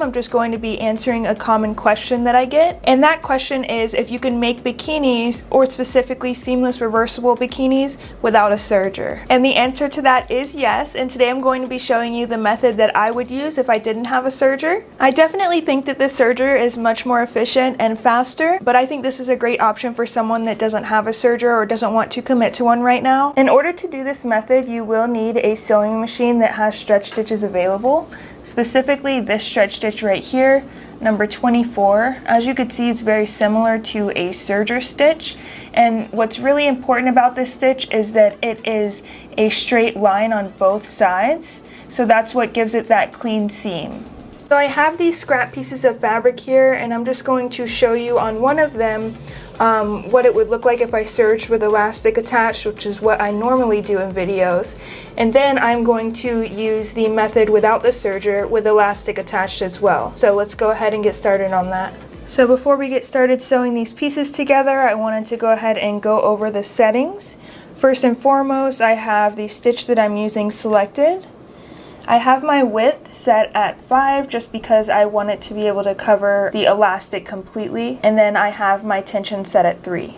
I'm just going to be answering a common question that I get, and that question is if you can make bikinis, or specifically seamless reversible bikinis, without a serger. And the answer to that is yes, and today I'm going to be showing you the method that I would use if I didn't have a serger. I definitely think that the serger is much more efficient and faster, but I think this is a great option for someone that doesn't have a serger or doesn't want to commit to one right now. In order to do this method, you will need a sewing machine that has stretch stitches available. Specifically this stretch stitch right here, number 24. As you can see, it's very similar to a serger stitch, and what's really important about this stitch is that it is a straight line on both sides, so that's what gives it that clean seam. So I have these scrap pieces of fabric here, and I'm just going to show you on one of them what it would look like if I serged with elastic attached, which is what I normally do in videos. And then I'm going to use the method without the serger with elastic attached as well. So let's go ahead and get started on that. So before we get started sewing these pieces together, I wanted to go ahead and go over the settings. First and foremost, I have the stitch that I'm using selected. I have my width set at 5 just because I want it to be able to cover the elastic completely, and then I have my tension set at 3.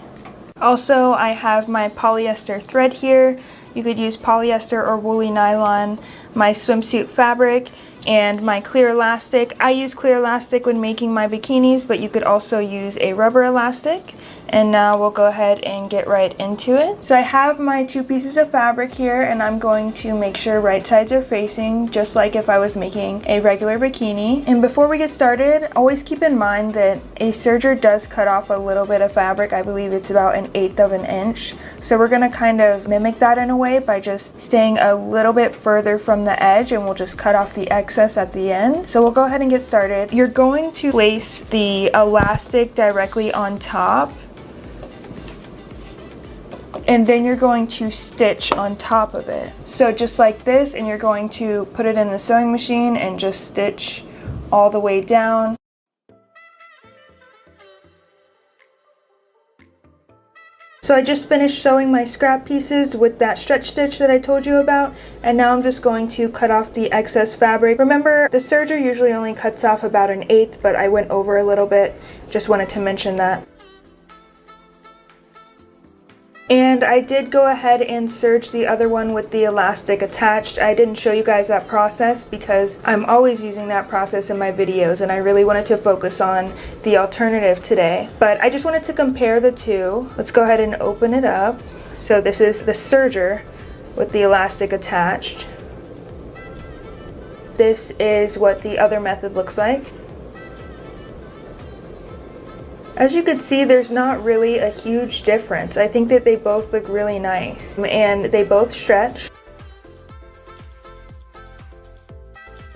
Also, I have my polyester thread here. You could use polyester or woolly nylon, my swimsuit fabric, and my clear elastic. I use clear elastic when making my bikinis, but you could also use a rubber elastic. And now we'll go ahead and get right into it. So I have my 2 pieces of fabric here, and I'm going to make sure right sides are facing, just like if I was making a regular bikini. And before we get started, always keep in mind that a serger does cut off a little bit of fabric. I believe it's about 1/8 of an inch. So we're gonna kind of mimic that in a way by just staying a little bit further from the edge, and we'll just cut off the excess at the end. So we'll go ahead and get started. You're going to place the elastic directly on top, and then you're going to stitch on top of it. So just like this, and you're going to put it in the sewing machine and just stitch all the way down. So I just finished sewing my scrap pieces with that stretch stitch that I told you about, and now I'm just going to cut off the excess fabric. Remember, the serger usually only cuts off about 1/8, but I went over a little bit. Just wanted to mention that. And I did go ahead and serge the other one with the elastic attached. I didn't show you guys that process because I'm always using that process in my videos, and I really wanted to focus on the alternative today. But I just wanted to compare the two. Let's go ahead and open it up. So this is the serger with the elastic attached. This is what the other method looks like. As you can see, there's not really a huge difference. I think that they both look really nice, and they both stretch.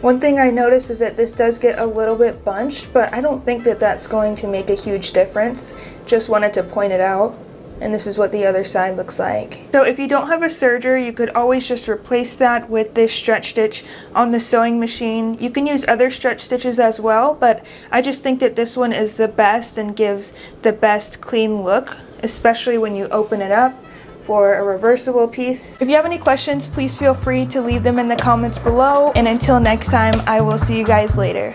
One thing I noticed is that this does get a little bit bunched, but I don't think that that's going to make a huge difference. Just wanted to point it out. And this is what the other side looks like. So if you don't have a serger, you could always just replace that with this stretch stitch on the sewing machine. You can use other stretch stitches as well, but I just think that this one is the best and gives the best clean look, especially when you open it up for a reversible piece. If you have any questions, please feel free to leave them in the comments below. And until next time, I will see you guys later.